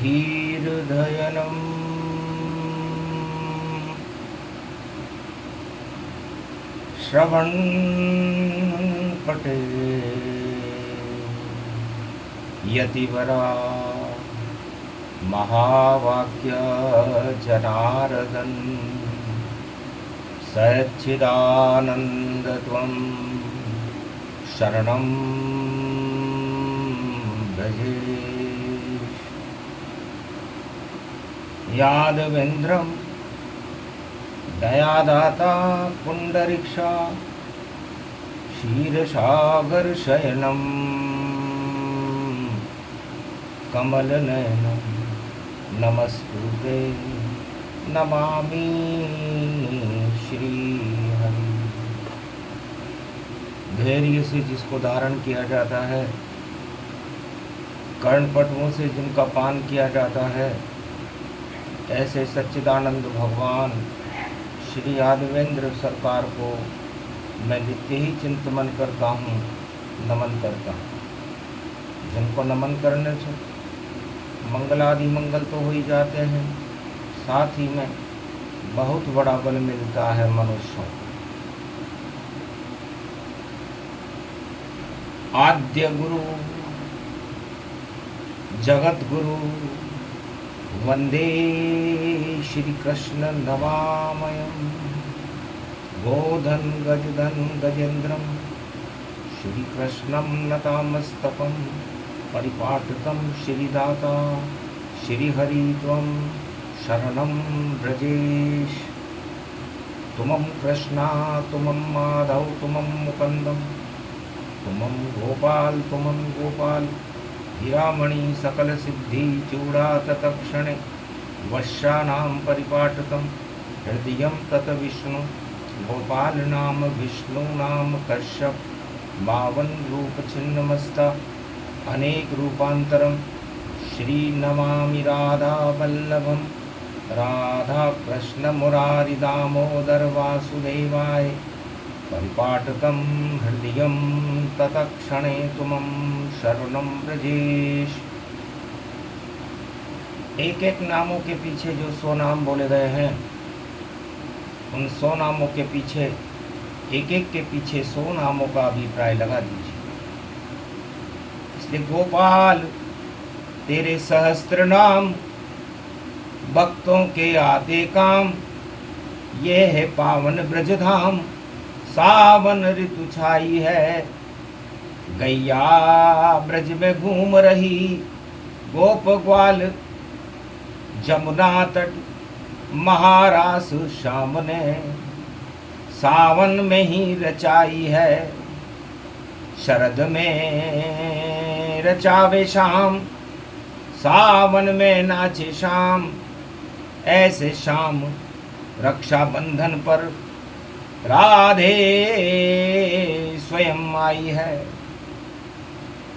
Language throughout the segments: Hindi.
धीर्धयनम् श्रवणपटे यतिवरा महावाक्य जनार्दन सच्चिदानंद त्वं शरणं भजे। यादवेन्द्रं दयादाता पुंडरीक्षा क्षीरसागर शयनं कमलनयनं नमस्तुते नमामि श्रीहरि। धैर्य से जिसको धारण किया जाता है, कर्णपटुओं से जिनका पान किया जाता है, ऐसे सच्चिदानंद भगवान श्री यादवेंद्र सरकार को मैं नित्य ही चिंतन करता हूँ, नमन करता हूँ। जिनको नमन करने से मंगलादि मंगल तो हो ही जाते हैं, साथ ही में बहुत बड़ा बल मिलता है मनुष्यों को। आद्य गुरु जगत गुरु वंदे श्री कृष्ण नवामयम्। गोधन गजधन गजेन्द्रम श्री कृष्णं नतामस्तकं परिपाटकं श्रीदाता श्रीहरि त्वं शरणं व्रजेश। तुमं कृष्णा तुमं माधव तुमं मुकुन्दं तुमं गोपाल हीरामणि सकल सिद्धि चूड़ा तत्क्षणे वश्यानां परिपाटकं हृदयं तत विष्णु गोपाल नाम विष्णु नाम कश्यप बावन रूप छिन्नमस्ता अनेक रूपांतरम श्री नमामि राधा वल्लभम राधा कृष्ण मुरारी दामोदर वासुदेवाय परिपाटकं हृदयं तत्क्षणे तुमं शरणं व्रजेश। एक एक नामों के पीछे जो 100 नाम बोले गए हैं, उन 100 नामों के पीछे एक एक के पीछे 100 नामों का अभिप्राय लगा दीजिए। इसलिए गोपाल तेरे सहस्त्र नाम भक्तों के आते काम, ये है पावन ब्रजधाम सावन ऋतु छाई है। गैया ब्रज में घूम रही गोप ग्वाल, जमुना तट महारास श्याम ने सावन में ही रचाई है। शरद में रचावे शाम, सावन में नाचे शाम। ऐसे शाम रक्षाबंधन पर राधे स्वयं आई है।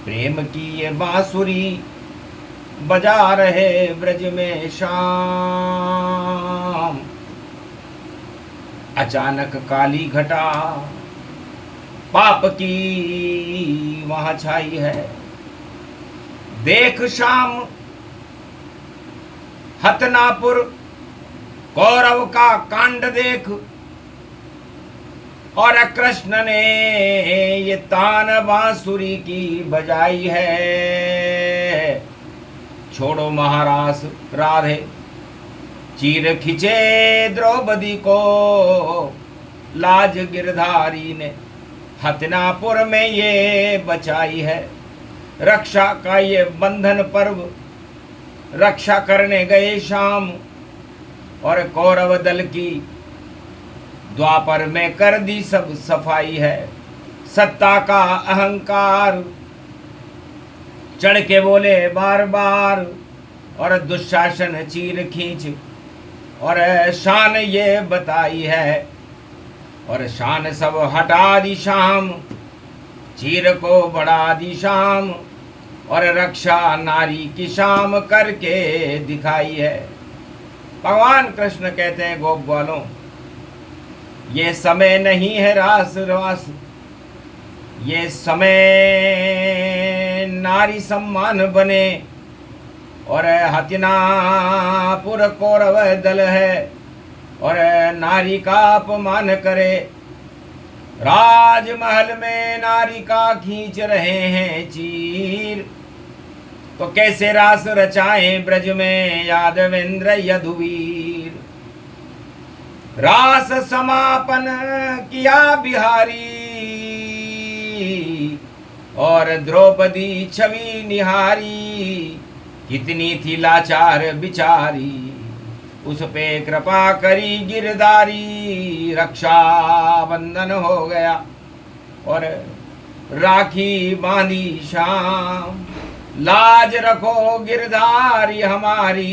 प्रेम की ये बांसुरी बजा रहे ब्रज में शाम। अचानक काली घटा पाप की वहां छाई है। देख शाम हतनापुर कौरव का कांड देख, और कृष्ण ने ये तान बांसुरी की बजाई है। छोड़ो महारास राधे, चीर खिंचे द्रौपदी को लाज गिरधारी ने हतनापुर में ये बचाई है। रक्षा का ये बंधन पर्व रक्षा करने गए शाम, और कौरव दल की द्वापर में कर दी सब सफाई है। सत्ता का अहंकार चढ़ के बोले बार बार, और दुशासन चीर खींच और शान ये बताई है। और शान सब हटा दी शाम, चीर को बढ़ा दी शाम, और रक्षा नारी की शाम करके दिखाई है। भगवान कृष्ण कहते हैं गोप ग्वालों, ये समय नहीं है रास रास, ये समय नारी सम्मान बने और हथिनापुर कौरव दल है और नारी का अपमान करे। राजमहल में नारी का खींच रहे हैं चीर, तो कैसे रास रचाएं ब्रज में यादवेंद्र यदुवीर। रास समापन किया बिहारी और द्रौपदी छवि निहारी, कितनी थी लाचार बिचारी, उस पे कृपा करी गिरधारी। रक्षा बंधन हो गया और राखी बांधी शाम, लाज रखो गिरधारी हमारी,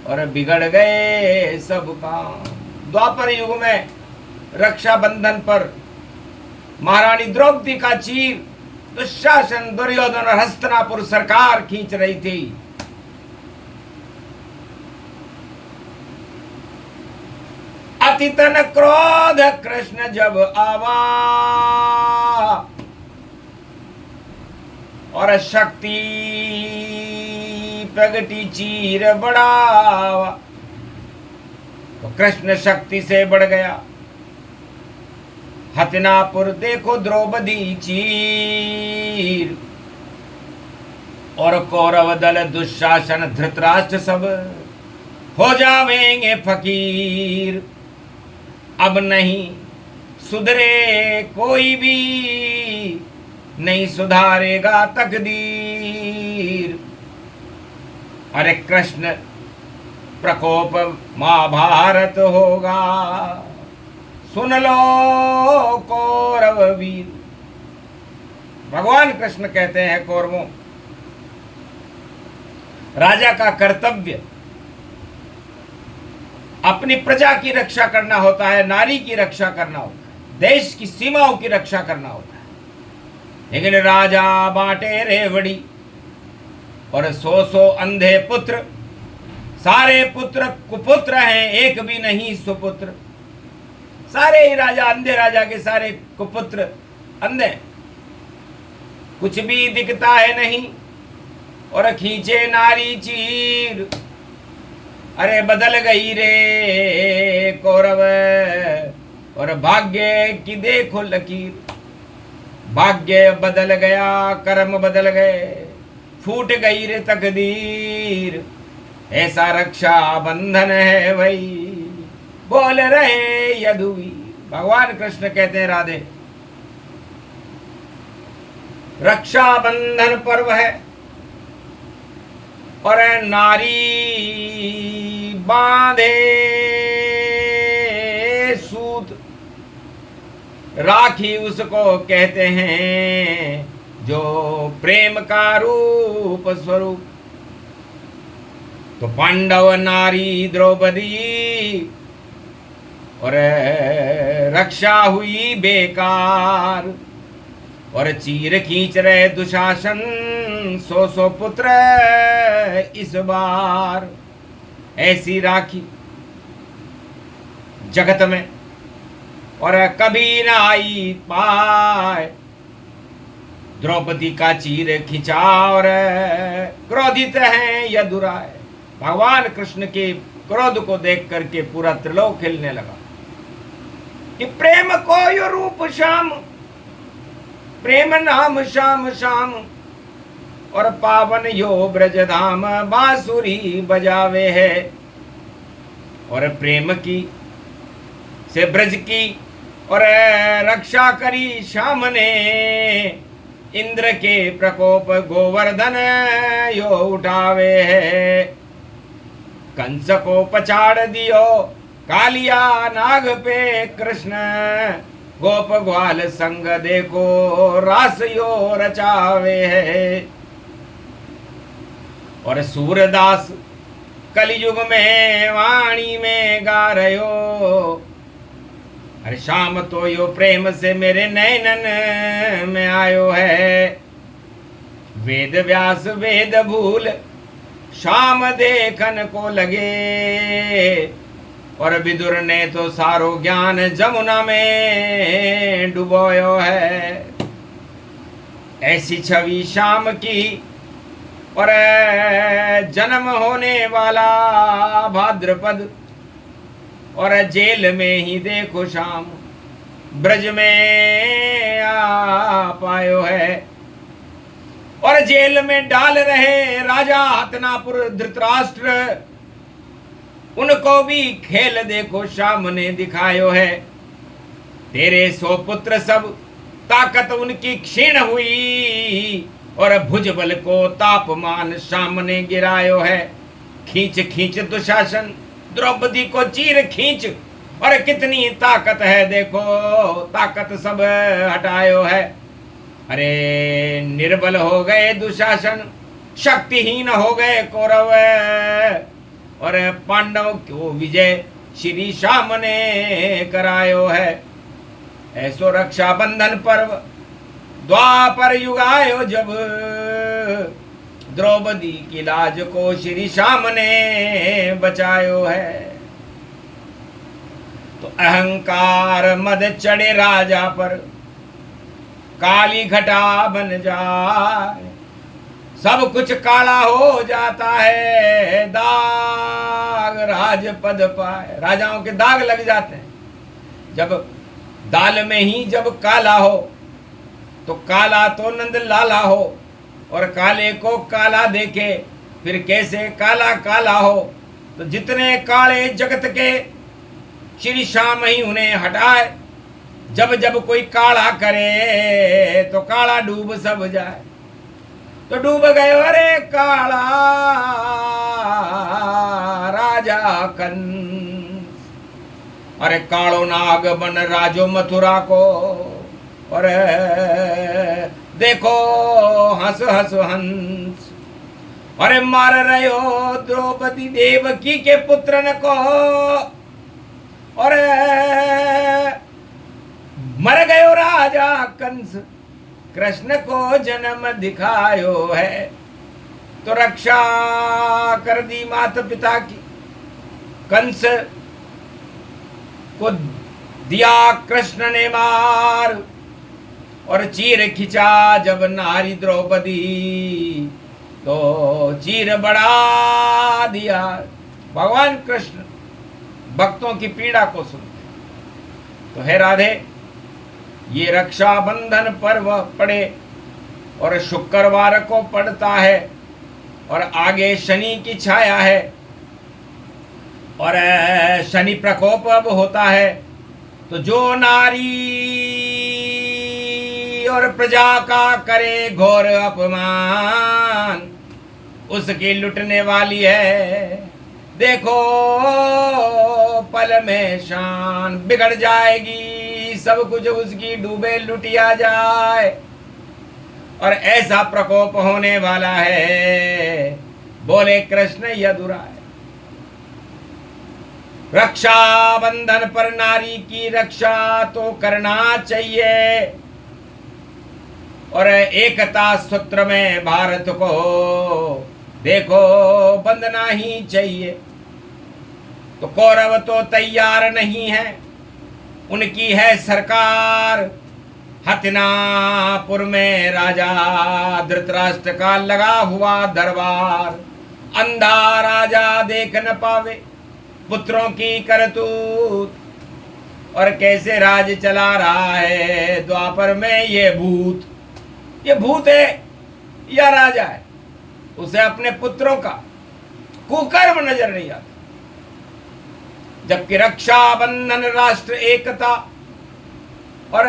और बिगड़ गए सब काम। द्वापर युग में रक्षा बंधन पर महारानी द्रौपदी का चीर दुशासन, दुर्योधन और हस्तिनापुर सरकार खींच रही थी। अतितन क्रोध कृष्ण जब आवा और शक्ति प्रगति चीर बढ़ावा, तो कृष्ण शक्ति से बढ़ गया। हथिनापुर देखो द्रौपदी चीर, और कौरव दल दुशासन धृतराष्ट्र सब हो जावेंगे फकीर। अब नहीं सुधरे कोई भी, नहीं सुधारेगा तकदीर। अरे कृष्ण प्रकोप महाभारत होगा, सुन लो कौरव वीर। भगवान कृष्ण कहते हैं कौरवों, राजा का कर्तव्य अपनी प्रजा की रक्षा करना होता है, नारी की रक्षा करना होता है, देश की सीमाओं की रक्षा करना होता है। लेकिन राजा बांटे रेवड़ी और 100 अंधे पुत्र, सारे पुत्र कुपुत्र हैं, एक भी नहीं सुपुत्र। सारे ही राजा अंधे, राजा के सारे कुपुत्र अंधे, कुछ भी दिखता है नहीं, और खींचे नारी चीर। अरे बदल गई रे कौरव और भाग्य की देखो लकीर। भाग्य बदल गया, कर्म बदल गए, फूट गई रे तकदीर। ऐसा रक्षा बंधन है भाई, बोल रहे यदुवीर। भगवान कृष्ण कहते हैं राधे, रक्षा बंधन पर्व है और नारी बांधे सूत। राखी उसको कहते हैं जो प्रेम का रूप स्वरूप। तो पांडव नारी द्रौपदी और रक्षा हुई बेकार, और चीर खींच रहे दुशासन 100 पुत्र इस बार। ऐसी राखी जगत में और कभी न आई पाए। द्रौपदी का चीर खिंचा और क्रोधित हैं यदुराय। भगवान कृष्ण के क्रोध को देख करके पूरा त्रिलोक खिलने लगा कि प्रेम को यो रूप श्याम, प्रेम नाम श्याम श्याम, और पावन यो ब्रज धाम बांसुरी बजावे है। और प्रेम की से ब्रज की और रक्षा करी श्याम ने, इंद्र के प्रकोप गोवर्धन यो उठावे है। कंस को पछाड़ दियो कालिया नाग पे कृष्ण, गोप ग्वाल संग देखो रास यो रचावे है। और सूरदास कलयुग में वाणी में गा रयो, अरे शाम तो यो प्रेम से मेरे नैनन में आयो है। वेद व्यास वेद भूल शाम देखन को लगे, और विदुर ने तो सारो ज्ञान जमुना में डुबोयो है। ऐसी छवि शाम की और जन्म होने वाला भाद्रपद, और जेल में ही देखो शाम ब्रज में आ पायो है। और जेल में डाल रहे राजा हतनापुर धृतराष्ट्र, उनको भी खेल देखो सामने दिखायो है। तेरे 100 पुत्र सब ताकत उनकी क्षीण हुई, और भुजबल को तापमान सामने गिरायो है। खींच खींच दुशासन द्रौपदी को चीर खींच, और कितनी ताकत है देखो ताकत सब हटायो है। अरे निर्बल हो गए दुशासन, शक्तिहीन हो गए कौरव, और पांडव को विजय श्री सामने करायो है। ऐसो रक्षाबंधन पर्व द्वापर युग आयो जब, द्रौपदी की लाज को श्री सामने बचायो है। तो अहंकार मद चढ़े राजा पर, काली घटा बन जाए, सब कुछ काला हो जाता है, दाग राजपद पाए। राजाओं के दाग लग जाते हैं। जब दाल में ही जब काला हो तो काला तो नंद लाला हो, और काले को काला देखे फिर कैसे काला काला हो। तो जितने काले जगत के श्री श्याम ही उन्हें हटाए। जब जब कोई काला करे तो काला डूब सब जाए। तो डूब गए अरे काला राजा कंस, अरे कालो नाग बन राजो मथुरा को, और देखो हंस हंस हंस, अरे मार रहे हो द्रौपदी देवकी के पुत्रन को, और मर गयो राजा कंस कृष्ण को जन्म दिखायो है। तो रक्षा कर दी माता पिता की, कंस को दिया कृष्ण ने मार, और चीर खिंचा जब नारी द्रौपदी, तो चीर बढ़ा दिया। भगवान कृष्ण भक्तों की पीड़ा को सुनते। तो हे राधे, ये रक्षाबंधन पर्व पड़े और शुक्रवार को पड़ता है, और आगे शनि की छाया है, और शनि प्रकोप अब होता है। तो जो नारी और प्रजा का करे घोर अपमान, उसकी लुटने वाली है देखो पल में शान। बिगड़ जाएगी सब कुछ उसकी, डूबे लुटिया जाए, और ऐसा प्रकोप होने वाला है, बोले कृष्ण यदुराय। रक्षाबंधन पर नारी की रक्षा तो करना चाहिए, और एकता सूत्र में भारत को देखो बंधना ही चाहिए। तो कौरव तो तैयार नहीं है, उनकी है सरकार। हथिनापुर में राजा धृतराष्ट्र का लगा हुआ दरबार, अंधा राजा देख न पावे पुत्रों की करतूत, और कैसे राज चला रहा है द्वापर में ये भूत। ये भूत है या राजा है, उसे अपने पुत्रों का कुकर्म नजर नहीं आता। जबकि रक्षाबंधन राष्ट्र एकता और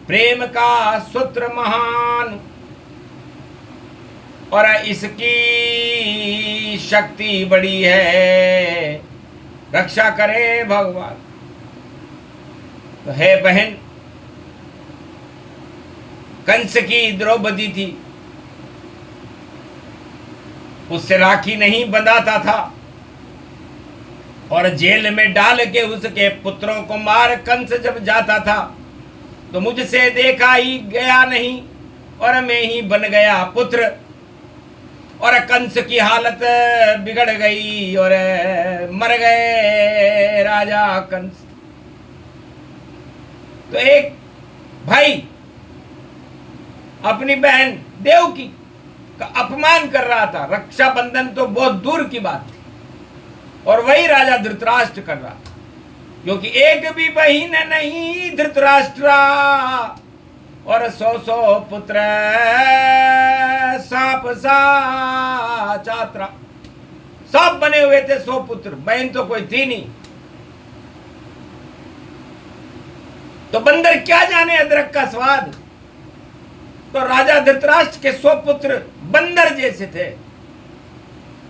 प्रेम का सूत्र महान, और इसकी शक्ति बड़ी है, रक्षा करे भगवान। तो है बहन, कंस की द्रौपदी थी, उससे राखी नहीं बंधाता था, और जेल में डाल के उसके पुत्रों को मार कंस जब जाता था, तो मुझसे देखा ही गया नहीं, और मैं ही बन गया पुत्र, और कंस की हालत बिगड़ गई, और मर गए राजा कंस। तो एक भाई अपनी बहन देवकी का अपमान कर रहा था। रक्षाबंधन तो बहुत दूर की बात थी, और वही राजा धृतराष्ट्र कर रहा था, क्योंकि एक भी बहन नहीं धृतराष्ट्रा, और 100 पुत्र सांप सा चात्रा। सब बने हुए थे 100 पुत्र, बहन तो कोई थी नहीं। तो बंदर क्या जाने अदरक का स्वाद। तो राजा धृतराष्ट्र के 100 पुत्र बंदर जैसे थे,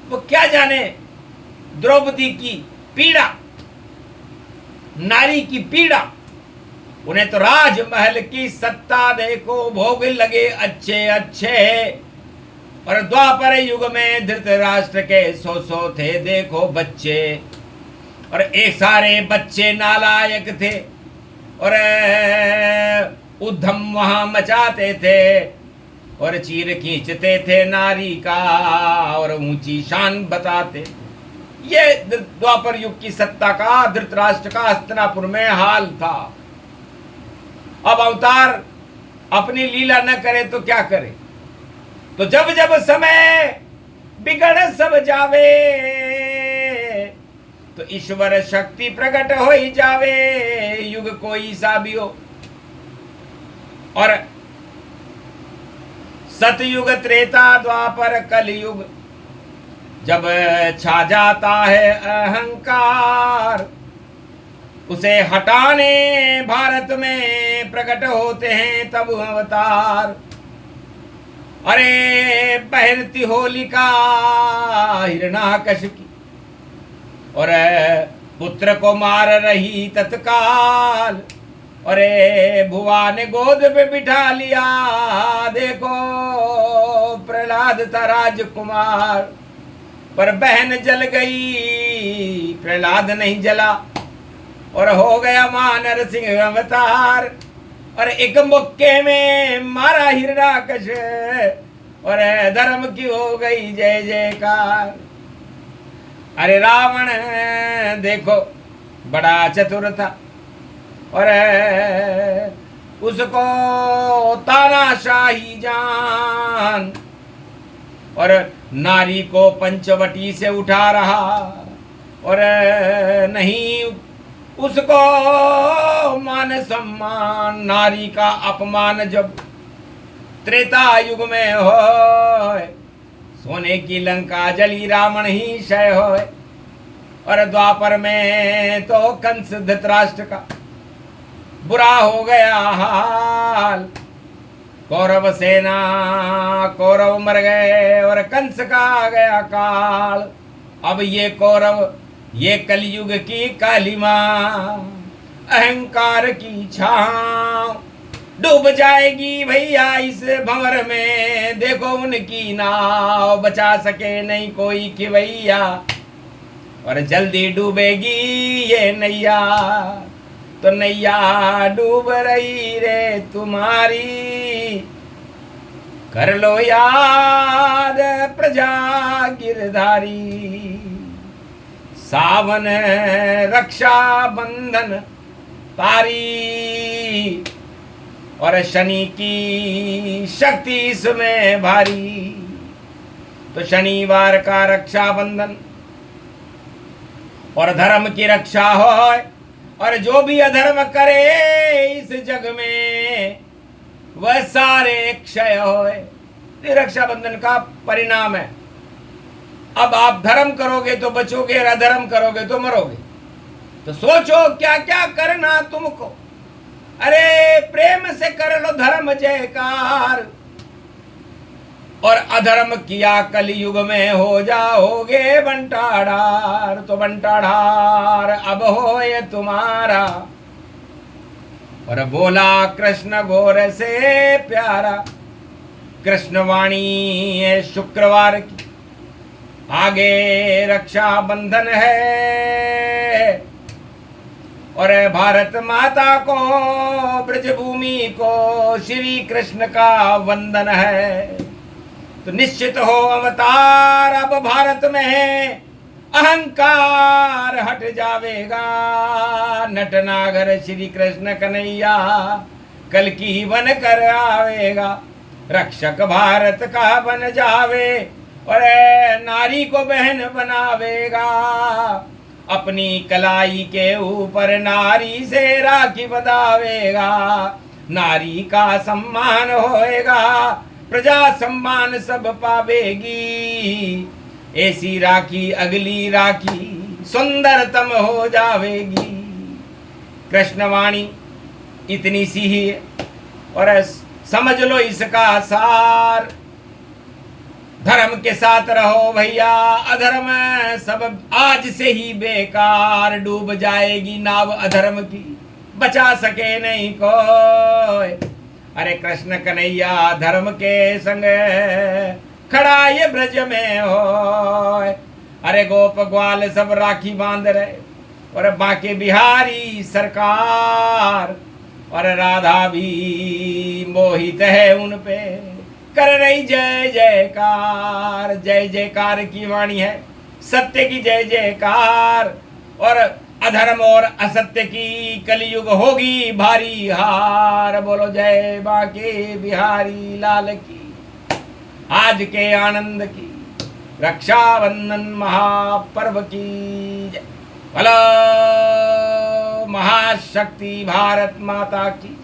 वो क्या जाने द्रौपदी की पीड़ा, नारी की पीड़ा। उन्हें तो राजमहल की सत्ता देखो, भोग लगे अच्छे अच्छे। और द्वापर युग में धृतराष्ट्र के 100 थे देखो बच्चे, और एक सारे बच्चे नालायक थे, और उद्धम वहां मचाते थे, और चीर खींचते थे नारी का, और ऊंची शान बताते। ये द्वापर युग की सत्ता का धृतराष्ट्र का हस्तिनापुर में हाल था। अब अवतार अपनी लीला न करे तो क्या करे। तो जब जब समय बिगड़ सब जावे, तो ईश्वर शक्ति प्रकट हो ही जावे, युग कोई सा भी हो। और सतयुग त्रेता द्वापर कलयुग, जब छा जाता है अहंकार, उसे हटाने भारत में प्रकट होते हैं तब अवतार। अरे बहनती होलिका हिरण्याकश की, और पुत्र को मार रही तत्काल, अरे भुआ ने गोद पे बिठा लिया, देखो प्रहलाद था राजकुमार। पर बहन जल गई, प्रहलाद नहीं जला, और हो गया मानर सिंह अवतार। और एक मुक्के में मारा हिरण्याकश, और धर्म की हो गई जय जयकार। अरे रावण देखो बड़ा चतुर था, और उसको तानाशाही जान, और नारी को पंचवटी से उठा रहा, और नहीं उसको मान सम्मान। नारी का अपमान जब त्रेता युग में हो, सोने की लंका जली रावण ही क्षय हो। और द्वापर में तो कंस धृतराष्ट्र का बुरा हो गया हाल। कौरव सेना कौरव मर गए, और कंस का आ गया काल। अब ये कौरव ये कलयुग की कालिमा, अहंकार की छांव डूब जाएगी भैया इस भंवर में। देखो उनकी नाव बचा सके नहीं कोई खिवैया, और जल्दी डूबेगी ये नैया। तो नैया डूब रही रे तुम्हारी, कर लो याद प्रजा गिरधारी। सावन रक्षा बंधन तारी, और शनि की शक्ति इसमें भारी। तो शनिवार का रक्षा बंधन और धर्म की रक्षा हो, और जो भी अधर्म करे इस जग में वह सारे क्षय हो। ये रक्षाबंधन का परिणाम है। अब आप धर्म करोगे तो बचोगे, और अधर्म करोगे तो मरोगे। तो सोचो क्या क्या करना तुमको। अरे प्रेम से कर लो धर्म जयकार, और अधर्म किया कलयुग में हो जाओगे बंटाढ़ार। तो बंटाढ़ार अब हो ये तुम्हारा, और बोला कृष्ण घोर से प्यारा। कृष्णवाणी है शुक्रवार की, आगे रक्षा बंधन है। और भारत माता को ब्रजभूमि को श्री कृष्ण का वंदन है। तो निश्चित हो अवतार अब भारत में अहंकार हट जावेगा। नटनागर श्री कृष्ण कन्हैया कल की बन कर आवेगा। रक्षक भारत का बन जावे और नारी को बहन बनावेगा। अपनी कलाई के ऊपर नारी से राखी बंधावेगा। नारी का सम्मान होएगा, प्रजा सम्मान सब पावेगी। ऐसी राखी अगली राखी सुंदरतम हो जावेगी। कृष्णवाणी इतनी सी ही है और समझ लो इसका सार। धर्म के साथ रहो भैया, अधर्म सब आज से ही बेकार। डूब जाएगी नाव अधर्म की, बचा सके नहीं कोई। अरे कृष्ण कन्हैया धर्म के संग खड़ा ये ब्रज में हो। अरे गोप ग्वाल सब राखी बांध रहे और बांके बिहारी सरकार। और राधा भी मोहित है उन पे, कर रही जय जयकार। जय जयकार की वाणी है, सत्य की जय जयकार। और अधर्म और असत्य की कलयुग होगी भारी हार। बोलो जय बांके बिहारी लाल की। आज के आनंद की, रक्षाबंधन महापर्व की जय। बोलो महाशक्ति भारत माता की।